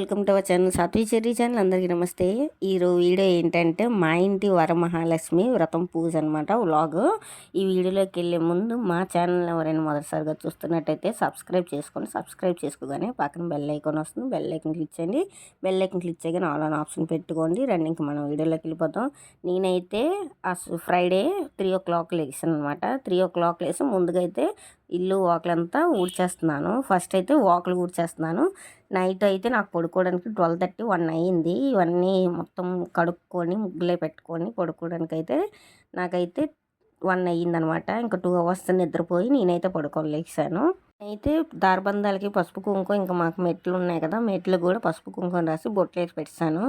Welcome to our channel Satvik Cherry channel. అందరికీ నమస్తే. ఈరోజు వీడియో ఏంటంటే మా ఇంటి వరమహాలక్ష్మి వ్రతం పూజ అనమాట వ్లాగ్. ఈ వీడియోలోకి వెళ్ళే ముందు మా ఛానల్ ఎవరైనా మొదటిసారిగా చూస్తున్నట్టయితే సబ్స్క్రైబ్ చేసుకోండి. సబ్స్క్రైబ్ చేసుకోగానే పక్కన బెల్ ఐకాన్ వస్తుంది, బెల్ ఐకాన్ క్లిక్ చేయండి. బెల్ ఐకాన్ క్లిక్ చేయగానే ఆల్ ఆన్ ఆప్షన్ పెట్టుకోండి. ఇంక మనం వీడియోలోకి వెళ్ళిపోతాం. నేనైతే ఫ్రైడే 3 o'clock లేచాను అనమాట. 3 o'clock లేసి ముందుగా అయితే ఇల్లు వాకిలంతా ఊడ్చేస్తున్నాను. ఫస్ట్ అయితే వాకిలు ఊడ్చేస్తున్నాను. నైట్ అయితే నాకు పడుకోవడానికి 12:30, 1 అయ్యింది. ఇవన్నీ మొత్తం కడుక్కొని ముగ్గులే పెట్టుకొని పడుకోవడానికి అయితే నాకైతే 1 అయ్యిందనమాట. ఇంకా 2 hours నిద్రపోయి నేనైతే పడుకోలేసాను. అయితే దారబంధాలకి పసుపు కుంకుమ, ఇంకా మాకు మెట్లు ఉన్నాయి కదా, మెట్లు కూడా పసుపు కుంకుమ రాసి బొట్లు వేసి పెట్టాను.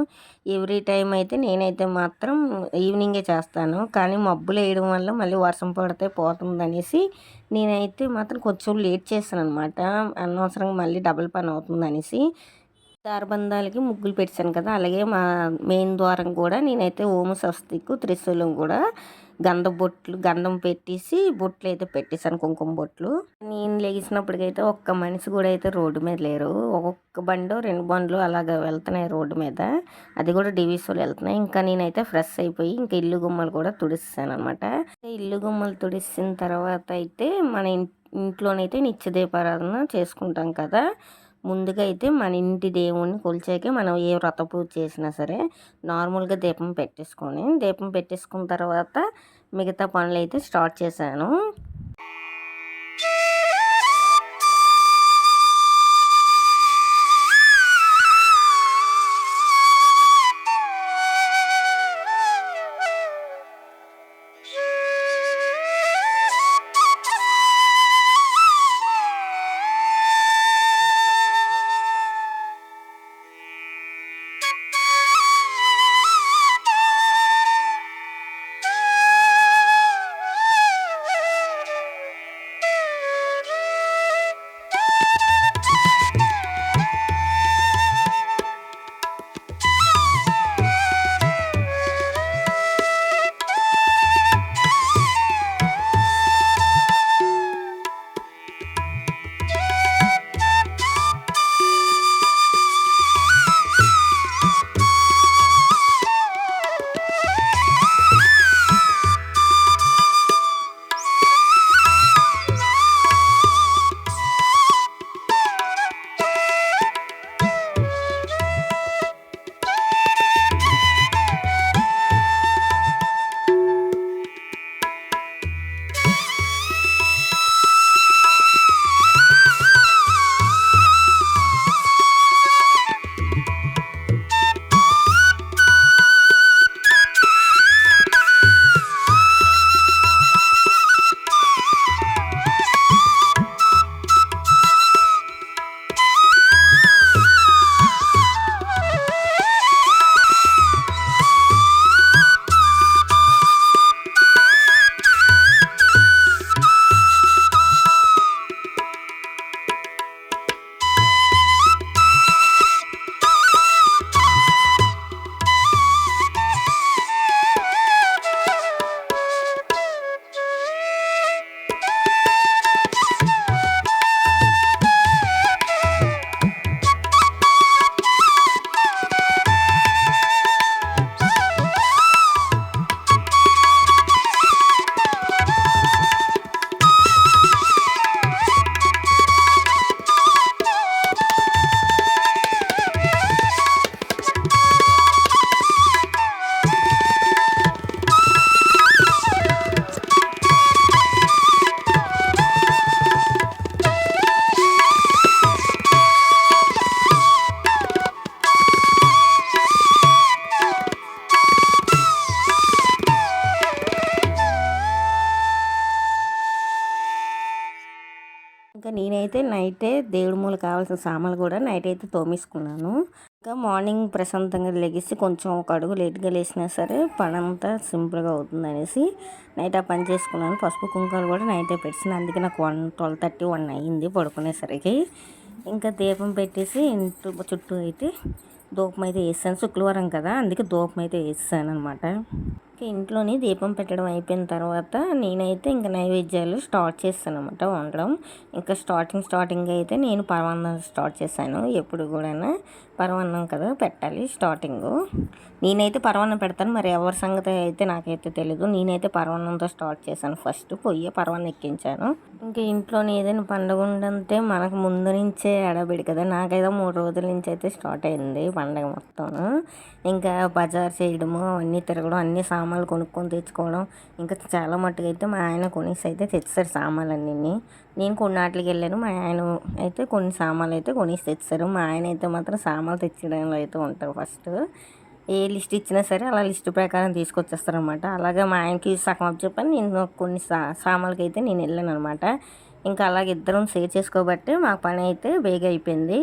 ఎవ్రీ టైం అయితే నేనైతే మాత్రం ఈవినింగే చేస్తాను. కానీ మబ్బులు వేయడం వల్ల మళ్ళీ వర్షం పడితే పోతుంది అనేసి నేనైతే మాత్రం కొంచెం లేట్ చేశాను అనమాట. అనవసరంగా మళ్ళీ డబుల్ పని అవుతుంది అనేసి దారబంధాలకి ముగ్గులు పెట్టాను కదా. అలాగే మా మెయిన్ ద్వారం కూడా నేనైతే ఓము స్వస్తికు త్రిశూలం కూడా గంధం పెట్టేసి బొట్లు అయితే పెట్టేశాను, కుంకుమ బొట్లు. నేను లేచినప్పటికైతే ఒక్క మనిషి కూడా అయితే రోడ్డు మీద లేరు. ఒక్కొక్క బండో 2 బండ్లు అలాగ వెళ్తున్నాయి రోడ్డు మీద, అది కూడా డివిసోలు వెళ్తున్నాయి. ఇంకా నేనైతే ఫ్రెష్ అయిపోయి ఇంకా ఇల్లు గుమ్మలు కూడా తుడిస్తాను అనమాట. ఇల్లు గుమ్మలు తుడిసిన తర్వాత అయితే మన ఇంట్లోనైతే నిత్య దీపారాధన చేసుకుంటాం కదా. ముందుగా అయితే మన ఇంటి దేవుణ్ణి కొలిచాకే మనం ఏ వ్రత పూజ చేసినా సరే నార్మల్గా దీపం పెట్టేసుకున్న తర్వాత మిగతా పనులు అయితే స్టార్ట్ చేశాను. ఇంకా నేనైతే నైటే దేవుడి మూల కావాల్సిన సామాన్లు కూడా నైట్ అయితే తోమేసుకున్నాను. ఇంకా మార్నింగ్ ప్రశాంతంగా లెగిసి కొంచెం ఒక అడుగు లేట్గా లేచినా సరే పని అంతా సింపుల్గా అవుతుంది అనేసి నైట్ ఆ పని చేసుకున్నాను. పసుపు కుంకాలు కూడా నైటే పెట్టాను. అందుకే నాకు 12:30, 1 అయ్యింది పడుకునేసరికి. ఇంకా దీపం పెట్టేసి ఇంటి చుట్టూ అయితే ధూపం అయితే వేసాను. శుక్రవారం కదా, అందుకే ధూపం అయితే వేసాను అనమాట. ఇంట్లోని దీపం పెట్టడం అయిపోయిన తర్వాత నేనైతే ఇంకా నైవేద్యాలు స్టార్ట్ చేస్తాను అనమాట వండడం. ఇంకా స్టార్టింగ్ అయితే నేను పరమాన్నం స్టార్ట్ చేశాను. ఎప్పుడు కూడా పరమాన్నం కదా పెట్టాలి స్టార్టింగు. నేనైతే పరమాన్నం పెడతాను, మరి ఎవరి సంగతి అయితే నాకైతే తెలీదు. నేనైతే పరమాన్నంతో స్టార్ట్ చేశాను. ఫస్ట్ పొయ్యి పరమాన్నం ఎక్కించాను. ఇంకా ఇంట్లోని ఏదైనా పండుగ ఉండంటే మనకు ముందు నుంచే ఎడబెడి కదా. నాకైతే 3 రోజుల నుంచి అయితే స్టార్ట్ అయింది పండుగ మొత్తం. ఇంకా బజార్ చేయడము, అవన్నీ తిరగడం, అన్ని సామాన్లు కొనుక్కొని తెచ్చుకోవడం. ఇంకా చాలా మట్టుకు అయితే మా ఆయన కొనేసి అయితే తెచ్చారు సామాన్లన్నీ. నేను కొన్నాటికి వెళ్ళాను, మా ఆయన అయితే కొన్ని సామాన్లు అయితే కొనేసి తెచ్చారు. మా ఆయన అయితే మాత్రం సామాన్లు తెచ్చడంలో అయితే ఉంటారు ఫస్ట్. ఏ లిస్ట్ ఇచ్చినా సరే అలా లిస్ట్ ప్రకారం తీసుకొచ్చేస్తారనమాట. అలాగే మా ఆయనకి సగం అప్ చెప్పని నేను కొన్ని సామాన్లకి అయితే నేను వెళ్ళాను అనమాట. ఇంకా అలాగే ఇద్దరం షేర్ చేసుకోబట్టి మా పని అయితే బేగా అయిపోయింది.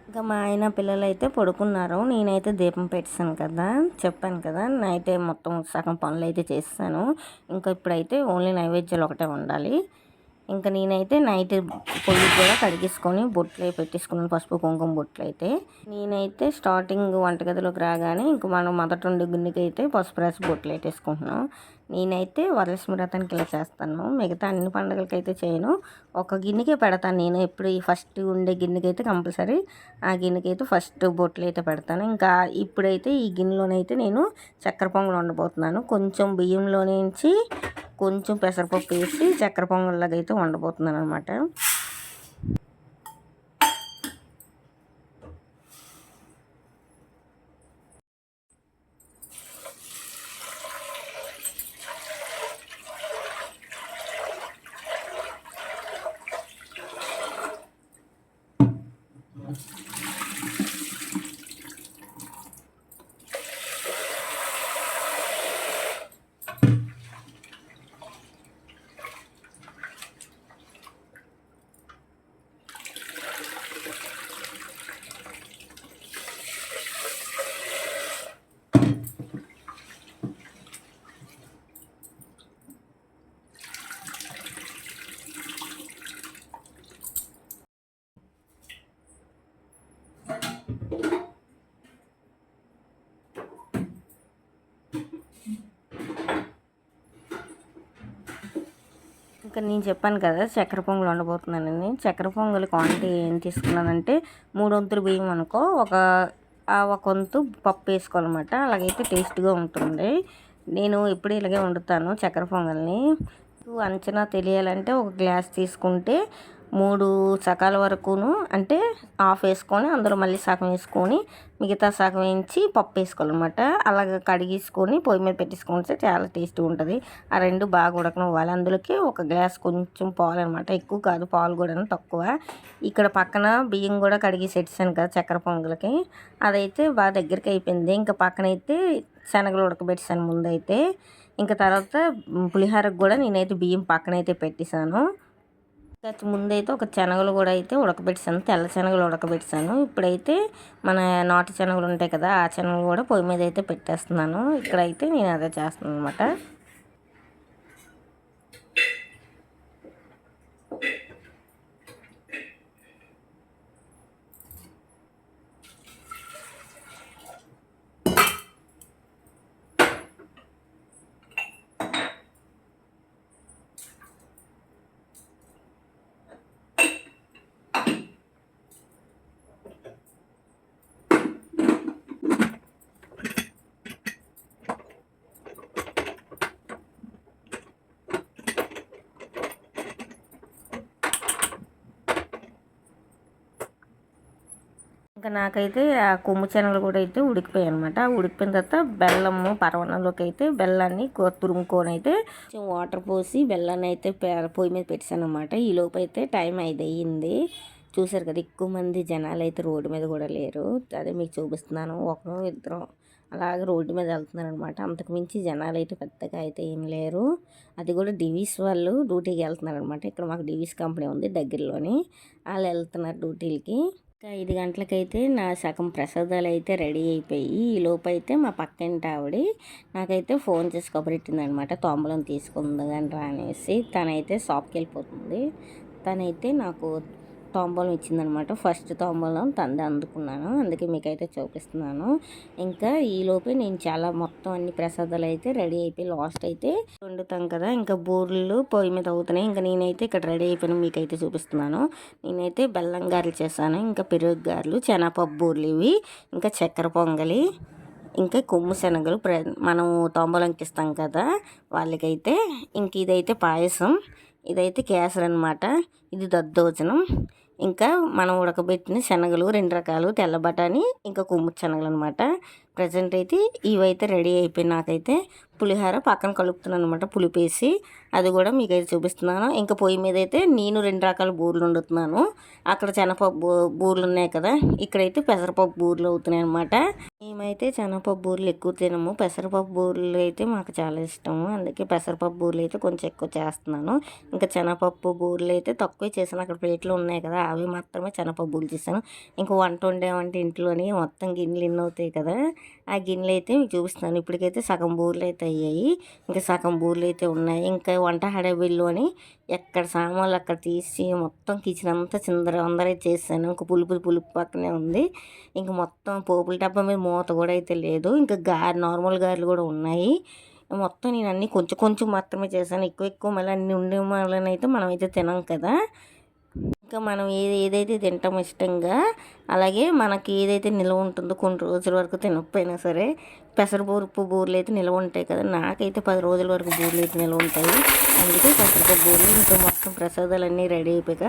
ఇంకా మా ఆయన పిల్లలు అయితే పడుకున్నారు. నేనైతే దీపం పెట్టాను కదా, చెప్పాను కదా, నైతే మొత్తం సగం పనులు అయితే చేస్తాను. ఇంకా ఇప్పుడైతే ఓన్లీ నైవేద్యాలు ఒకటే ఉండాలి. ఇంకా నేనైతే నైట్ పొయ్యి కూడా కడిగేసుకొని బొట్లు పెట్టేసుకున్నాను, పసుపు కుంకుమ బొట్లు అయితే. నేనైతే స్టార్టింగ్ వంటగదిలోకి రాగానే ఇంక మనం మొదటి 2 గిన్నెకి అయితే పసుపు రాసి బొట్లు పెట్టేసుకుంటున్నాం. నేనైతే వరలక్ష్మి వ్రతానికి ఇలా చేస్తాను, మిగతా అన్ని పండుగలకి అయితే చేయను. ఒక గిన్నెకే పెడతాను నేను ఎప్పుడు. ఈ ఫస్ట్ ఉండే గిన్నెకి అయితే కంపల్సరీ ఆ గిన్నెకి అయితే ఫస్ట్ బొట్లు అయితే పెడతాను. ఇంకా ఇప్పుడైతే ఈ గిన్నెలోనైతే నేను చక్కెర పొంగల్ వండబోతున్నాను. కొంచెం బియ్యంలో నుంచి కొంచెం పెసరపప్పు వేసి చక్కెర పొంగల్లాగా అయితే వండబోతున్నాను అనమాట. ఇంకా నేను చెప్పాను కదా చక్కెర పొంగల్ వండబోతున్నానని. చక్కెర పొంగల్ క్వాంటిటీ ఏం తీసుకున్నానంటే 3 వంతులు బియ్యం అనుకో, ఒక వంతు పప్పు వేసుకోవాలన్నమాట. అలాగైతే టేస్ట్గా ఉంటుంది. నేను ఎప్పుడు ఇలాగే వండుతాను చక్కెర పొంగల్ని. అంచనా తెలియాలంటే ఒక గ్లాస్ తీసుకుంటే 3 సకాల వరకును, అంటే హాఫ్ వేసుకొని అందులో మళ్ళీ సగం వేసుకొని మిగతా సగం వేయించి పప్పు వేసుకోవాలన్నమాట. అలాగ కడిగేసుకొని పొయ్యి మీద పెట్టేసుకుంటే చాలా టేస్ట్గా ఉంటుంది. ఆ 2 బాగా ఉడకనివ్వాలి. అందులోకి ఒక గ్లాస్ కొంచెం పాలు అనమాట, ఎక్కువ కాదు, పాలు కూడా తక్కువ. ఇక్కడ పక్కన బియ్యం కూడా కడిగి పెట్టేసాను కదా చక్కెర పొంగల్కి, అదైతే బాగా దగ్గరికి అయిపోయింది. ఇంకా పక్కనైతే శనగలు ఉడకబెట్టేసాను ముందైతే. ఇంకా తర్వాత పులిహోరకు కూడా నేనైతే బియ్యం పక్కనైతే పెట్టేశాను. ముందైతే ఒక శనగలు కూడా అయితే ఉడకబెట్టాను, తెల్ల శనగలు ఉడకబెట్టాను. ఇప్పుడైతే మన నాటు శనగలు ఉంటాయి కదా, ఆ శనగలు కూడా పొయ్యి మీద అయితే పెట్టేస్తున్నాను. ఇక్కడైతే నేను అదే చేస్తున్నాను అనమాట. ఇంకా నాకైతే ఆ కొమ్ము శనగలు కూడా అయితే ఉడికిపోయాయి అనమాట. ఉడికిపోయిన తర్వాత బెల్లము పరవణంలోకి అయితే బెల్లాన్ని తురుముకొని అయితే కొంచెం వాటర్ పోసి బెల్లాన్ని అయితే పొయ్యి మీద పెట్టాను అనమాట. ఈ లోపు అయితే టైం 5 అయ్యింది. చూసారు కదా, ఎక్కువ మంది జనాలు అయితే రోడ్డు మీద కూడా లేరు. అదే మీకు చూపిస్తున్నాను, ఒకరు ఇద్దరు అలాగే రోడ్డు మీద వెళ్తున్నారు అనమాట. అంతకుమించి జనాలు అయితే పెద్దగా అయితే ఏం లేరు. అది కూడా డివిస్ వాళ్ళు డ్యూటీకి వెళ్తున్నారు అనమాట. ఇక్కడ మాకు డివిస్ కంపెనీ ఉంది దగ్గరలోని, వాళ్ళు వెళ్తున్నారు డ్యూటీలకి. ఇంకా 5 గంటలకైతే నా సగం ప్రసాదాలు అయితే రెడీ అయిపోయి, ఈ లోపు అయితే మా పక్కింటి ఆవిడ నాకైతే ఫోన్ చేసి కబురెట్టింది అనమాట, తాంబూలం తీసుకుంది కానీ రా అనేసి. తనైతే షాప్కి వెళ్ళిపోతుంది. తనైతే నాకు తాంబూలం ఇచ్చిందనమాట. ఫస్ట్ తాంబూలం తందే అందుకున్నాను, అందుకే మీకైతే చూపిస్తున్నాను. ఇంకా ఈలోపే నేను చాలా మొత్తం అన్ని ప్రసాదాలు అయితే రెడీ అయిపోయి లాస్ట్ అయితే వండుతాం కదా, ఇంకా బూరెలు పొయ్యి మీద అవుతున్నాయి. ఇంకా నేనైతే ఇక్కడ రెడీ అయిపోయిన మీకైతే చూపిస్తున్నాను. నేనైతే బెల్లం గారెలు చేశాను, ఇంకా పెరుగు గారెలు, శనగపప్పు బూరెలు ఇవి, ఇంకా చక్కెర పొంగలి, ఇంకా కొమ్ము శనగలు మనం తాంబూలంకి ఇస్తాం కదా వాళ్ళకైతే. ఇంక ఇదైతే పాయసం, ఇదైతే కేసరి అనమాట, ఇది దద్దోజనం, ఇంకా మనం ఉడకబెట్టిన శనగలు 2 రకాలు, తెల్ల బఠానీ ఇంకా కొమ్ము శనగలు అనమాట. ప్రజెంట్ అయితే ఇవైతే రెడీ అయిపోయి నాకైతే పులిహోర పక్కన కలుపుతున్నాను అనమాట, పులిపేసి. అది కూడా మీకైతే చూపిస్తున్నాను. ఇంకా పొయ్యి మీద అయితే నేను 2 రకాల బూరెలు వండుతున్నాను. అక్కడ శనగపప్పు బూరెలు ఉన్నాయి కదా, ఇక్కడైతే పెసరపప్పు బూరెలు అవుతున్నాయి అనమాట. మేమైతే శనగపప్పు బూరెలు ఎక్కువ తినము, పెసరపప్పు బూరెలు అయితే మాకు చాలా ఇష్టము, అందుకే పెసరపప్పు బూరెలు అయితే కొంచెం ఎక్కువ చేస్తున్నాను. ఇంకా శనగపప్పు బూరెలు అయితే తక్కువే చేశాను, అక్కడ ప్లేట్లు ఉన్నాయి కదా అవి మాత్రమే శనగపప్పు బూరెలు చేశాను. ఇంకా వంట వండేమంటే ఇంట్లోని మొత్తం గిన్నెలు ఎన్ని అవుతాయి కదా, ఆ గిన్నెలు అయితే మీకు చూపిస్తున్నాను. ఇప్పటికైతే సగం బూరెలు అయితే అయ్యాయి, ఇంకా సగం బూరెలు అయితే ఉన్నాయి. ఇంకా వంట హడావిడిలోని ఎక్కడ సామాన్లు అక్కడ తీసి మొత్తం కిచెన్ అంతా చిందర అందరూ చేశాను. ఇంకా పులుపు పక్కనే ఉంది. ఇంకా మొత్తం పోపుల డబ్బా మీద మూత కూడా అయితే లేదు. ఇంకా నార్మల్ గారెలు కూడా ఉన్నాయి. మొత్తం నేను అన్నీ కొంచెం కొంచెం మాత్రమే చేశాను, ఎక్కువ మళ్ళీ అన్నీ ఉండే వాళ్ళని అయితే మనం అయితే తినం కదా. ఇంకా మనం ఏదైతే తింటామో ఇష్టంగా, అలాగే మనకి ఏదైతే నిల్వ ఉంటుందో కొన్ని రోజుల వరకు తినకపోయినా సరే, పెసరపప్పు బూరెలు అయితే నిల్వ ఉంటాయి కదా, నాకైతే 10 రోజుల వరకు బూరెలు అయితే నిల్వ ఉంటాయి. అందుకే పెసరపప్పు బూరెలు. ఇంకా మొత్తం ప్రసాదాలన్నీ రెడీ అయిపోయాక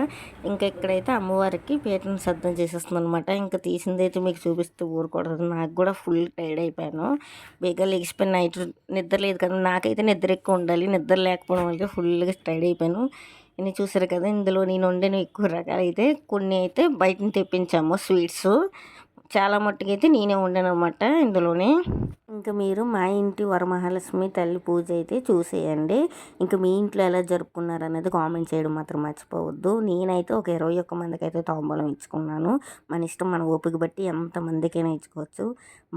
ఇంకా ఇక్కడైతే అమ్మవారికి పీటను సిద్ధం చేసేస్తుంది అనమాట. ఇంకా తీసిందైతే మీకు చూపిస్తూ ఊరుకూడదు, నాకు కూడా ఫుల్ టైర్డ్ అయిపోయాను, బేగా లెగిసిపోయిన నైట్ నిద్ర లేదు కదా, నాకైతే నిద్ర ఎక్కువ ఉండాలి, నిద్ర లేకపోవడం వల్ల ఫుల్గా టైర్డ్ అయిపోయాను. ఇన్ని చూసారు కదా, ఇందులో నేను వండిన ఎక్కువ రకాలు అయితే కొన్ని అయితే బయటని తెప్పించాము స్వీట్స్, చాలా మట్టుకైతే నేనే వండాను అనమాట ఇందులోనే. ఇంకా మీరు మా ఇంటి వరమహాలక్ష్మి తల్లి పూజ అయితే చూసేయండి. ఇంకా మీ ఇంట్లో ఎలా జరుపుకున్నారు అనేది కామెంట్ చేయడం మాత్రం మర్చిపోవద్దు. నేనైతే ఒక 21 మందికి అయితే తాంబూలం ఇచ్చుకున్నాను. మన ఇష్టం, మన ఓపిక బట్టి ఎంతమందికైనా ఇచ్చుకోవచ్చు.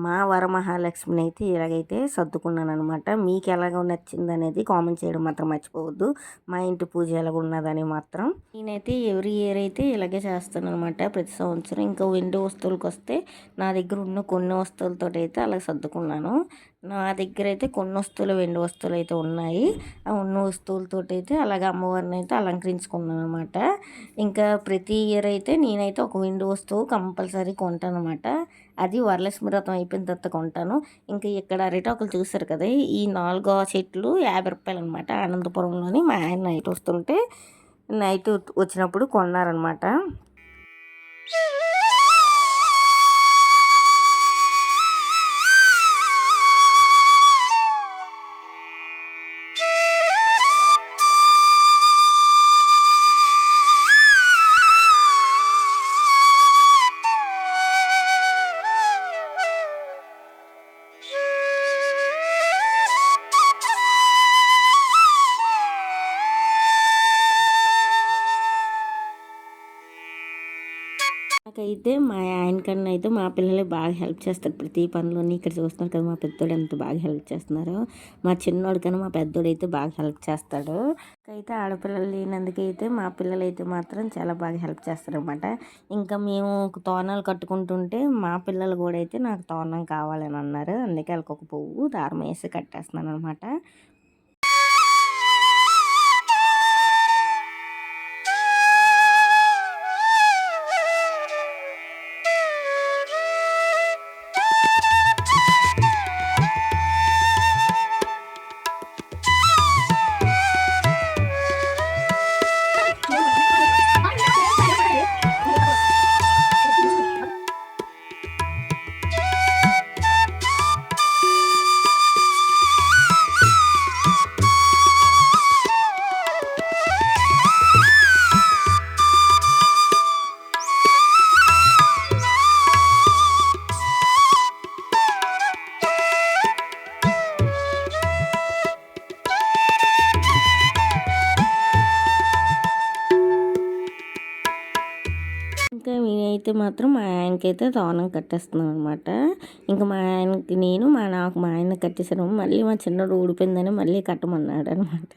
మా వరమహాలక్ష్మిని అయితే ఇలాగైతే సర్దుకున్నాను అనమాట. మీకు ఎలాగ నచ్చింది అనేది కామెంట్ చేయడం మాత్రం మర్చిపోవద్దు. మా ఇంటి పూజ ఎలాగ ఉన్నదని మాత్రం. నేనైతే ఎవ్రీ ఇయర్ అయితే ఇలాగే చేస్తాను అనమాట, ప్రతి సంవత్సరం. ఇంకా వెండి వస్తువులకు వస్తే నా దగ్గర ఉన్న కొన్ని వస్తువులతో అయితే అలా సర్దుకున్నాను. నా దగ్గర అయితే కొన్ని వస్తువులు, వెండి వస్తువులు అయితే ఉన్నాయి. ఆ ఉన్న వస్తువులతో అయితే అలాగే అమ్మవారిని అయితే అలంకరించుకున్నాను అనమాట. ఇంకా ప్రతి ఇయర్ అయితే నేనైతే ఒక వెండి వస్తువు కంపల్సరీ కొంటాను అనమాట. అది వరలక్ష్మి వ్రతం అయిపోయిన తర్వాత కొంటాను. ఇంకా ఇక్కడ అరిటాకులు చూసారు కదా, ఈ 4 చెట్లు 50 రూపాయలు అనమాట. అనంతపురంలోని మా ఆయన నైట్ వస్తుంటే నైట్ వచ్చినప్పుడు కొన్నారనమాట. నాకైతే మా ఆయన కన్నా అయితే మా పిల్లలే బాగా హెల్ప్ చేస్తారు ప్రతి పనిలోని. ఇక్కడ చూస్తున్నారు కదా, మా పెద్దోడు ఎంత బాగా హెల్ప్ చేస్తున్నారు. మా చిన్నోడు కన్నా మా పెద్దోడు అయితే బాగా హెల్ప్ చేస్తాడు. అయితే ఆడపిల్లలు లేనందుకైతే మా పిల్లలు అయితే మాత్రం చాలా బాగా హెల్ప్ చేస్తారు అనమాట. ఇంకా మేము తోరణాలు కట్టుకుంటుంటే మా పిల్లలు కూడా అయితే నాకు తోరణం కావాలని అన్నారు. అందుకే వాళ్ళకి ఒక పువ్వు దారం వేసి కట్టేస్తున్నాను అనమాట. ఇంకా నేనైతే మాత్రం మా ఆయనకైతే తోరణం కట్టేస్తున్నాను అనమాట. ఇంకా మా ఆయనకి నేను మా ఆయన కట్టేసాను. మళ్ళీ మా చిన్నోడు ఊడిపోయిందని మళ్ళీ కట్టమన్నాడు అనమాట.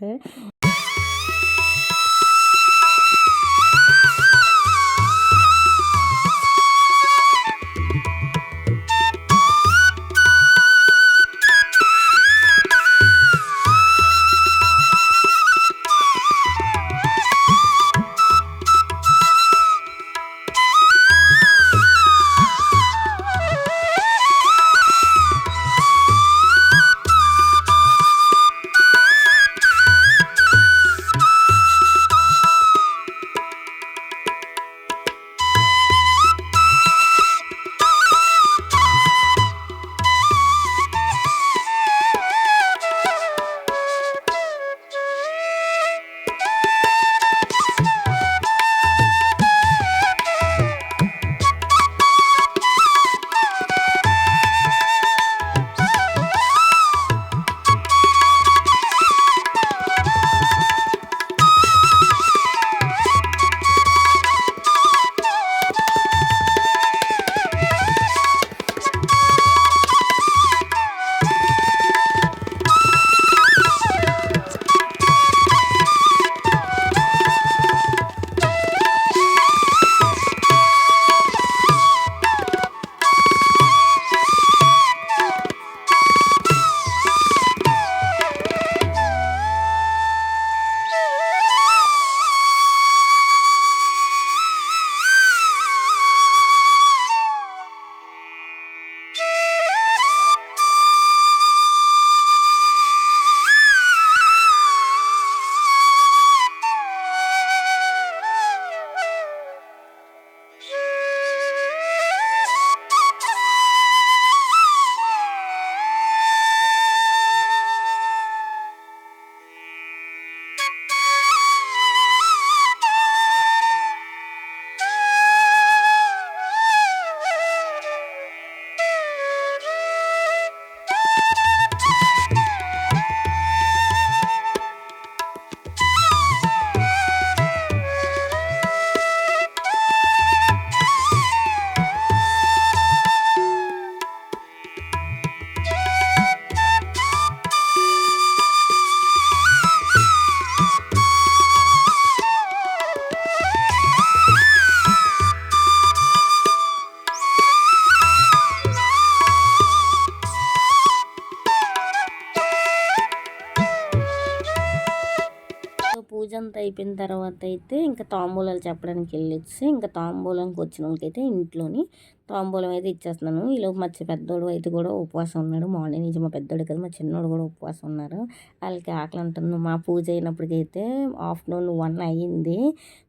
పూజ అంతా అయిపోయిన తర్వాత అయితే ఇంకా తాంబూలాలు చెప్పడానికి వెళ్ళొచ్చి ఇంకా తాంబూలంకి వచ్చిన వాళ్ళకైతే ఇంట్లోని తాంబూలం అయితే ఇచ్చేస్తున్నాను. ఈలోపు మా పెద్దోడు అయితే కూడా ఉపవాసం ఉన్నాడు. మార్నింగ్ నుంచి మా పెద్దోడు కదా మా చిన్నోడు కూడా ఉపవాసం ఉన్నారు. వాళ్ళకి ఆకలి ఉంటుంది. మా పూజ అయినప్పటికైతే ఆఫ్టర్నూన్ 1 అయ్యింది.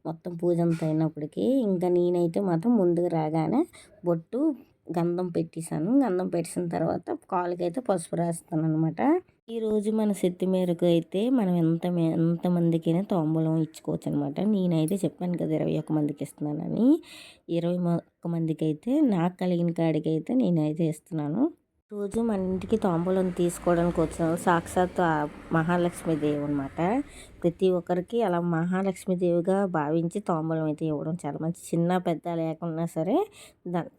మొత్తం పూజ అంతా అయినప్పటికీ ఇంకా నేనైతే మాత్రం ముందుకు రాగానే బొట్టు గంధం పెట్టేశాను. గంధం పెట్టేసిన తర్వాత కాలుకైతే పసుపు రాస్తాను అనమాట. ఈరోజు మన శక్తి మేరకు అయితే మనం ఎంతమందికైనా తాంబూలం ఇచ్చుకోవచ్చు అనమాట. నేనైతే చెప్పాను కదా 21 మందికి ఇస్తున్నానని. 21 మందికి అయితే నాకు కలిగిన కాడికైతే నేనైతే ఇస్తున్నాను. రోజు మన ఇంటికి తాంబూలం తీసుకోవడానికి వచ్చిన సాక్షాత్ మహాలక్ష్మీదేవి అనమాట. ప్రతి ఒక్కరికి అలా మహాలక్ష్మీదేవిగా భావించి తాంబూలం అయితే ఇవ్వడం చాలా మంచి. చిన్న పెద్ద లేకున్నా సరే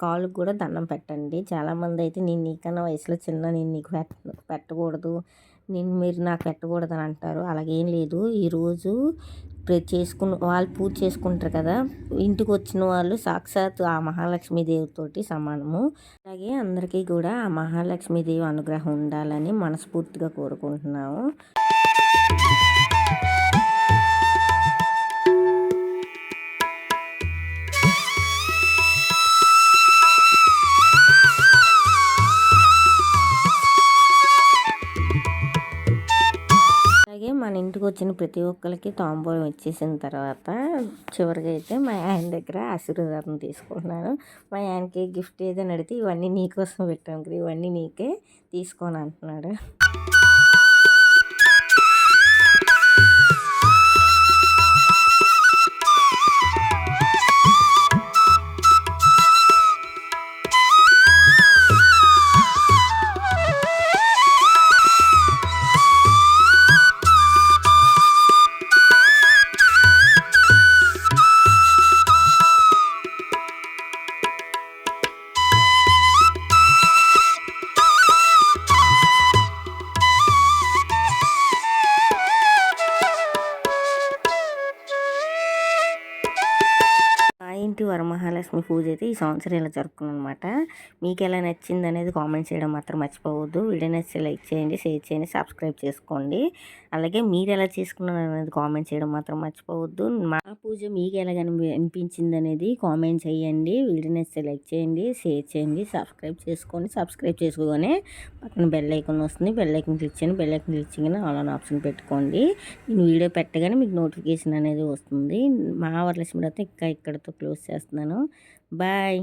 కాళ్ళకు కూడా దండం పెట్టండి. చాలామంది అయితే నేను నీకన్నా వయసులో చిన్న, నేను నీకు పెట్టకూడదు, మీరు నాకు పెట్టకూడదు అని అంటారు. అలాగేం లేదు. ఈరోజు చేసుకున్న వాళ్ళు పూజ చేసుకుంటారు కదా, ఇంటికి వచ్చిన వాళ్ళు సాక్షాత్ ఆ మహాలక్ష్మీదేవితోటి సమానము. అలాగే అందరికీ కూడా ఆ మహాలక్ష్మీదేవి అనుగ్రహం ఉండాలని మనస్ఫూర్తిగా కోరుకుంటున్నాము. అలాగే మన ఇంటికి వచ్చిన ప్రతి ఒక్కరికి తాంబూలం ఇచ్చేసిన తర్వాత చివరిగా అయితే మా ఆయన దగ్గర ఆశీర్వాదం తీసుకుంటున్నాను. మా ఆయనకి గిఫ్ట్ ఏదైనా అడిగితే ఇవన్నీ నీకోసం పెట్టాం కదా, ఇవన్నీ నీకే తీసుకొని అంటున్నాడు. ఇంటి వరమహాలక్ష్మి పూజ అయితే ఈ సంవత్సరం ఇలా జరుపుకున్నాను అనమాట. మీకు ఎలా నచ్చింది అనేది కామెంట్ చేయడం మాత్రం మర్చిపోవద్దు. వీడియో నచ్చితే లైక్ చేయండి, షేర్ చేయండి, సబ్స్క్రైబ్ చేసుకోండి. అలాగే మీరు ఎలా చేసుకున్నారు అనేది కామెంట్ చేయడం మాత్రం మర్చిపోవద్దు. మా పూజ మీకు ఎలా అనిపించింది అనేది కామెంట్ చేయండి. వీడియో నచ్చితే లైక్ చేయండి, షేర్ చేయండి, సబ్స్క్రైబ్ చేసుకోండి. సబ్స్క్రైబ్ చేసుకోగానే పక్కన బెల్ ఐకాన్ వస్తుంది. బెల్ ఐకాన్ క్లిక్ చేయండి. బెల్ ఐకాన్ క్లిక్ చేయగానే ఆల్ ఆన్ ఆప్షన్ పెట్టుకోండి. నేను వీడియో పెట్టగానే మీకు నోటిఫికేషన్ అనేది వస్తుంది. మా వరలక్ష్మి వ్రతం ఇక్కడితో క్లోజ్ చేస్తున్నాను. బాయ్.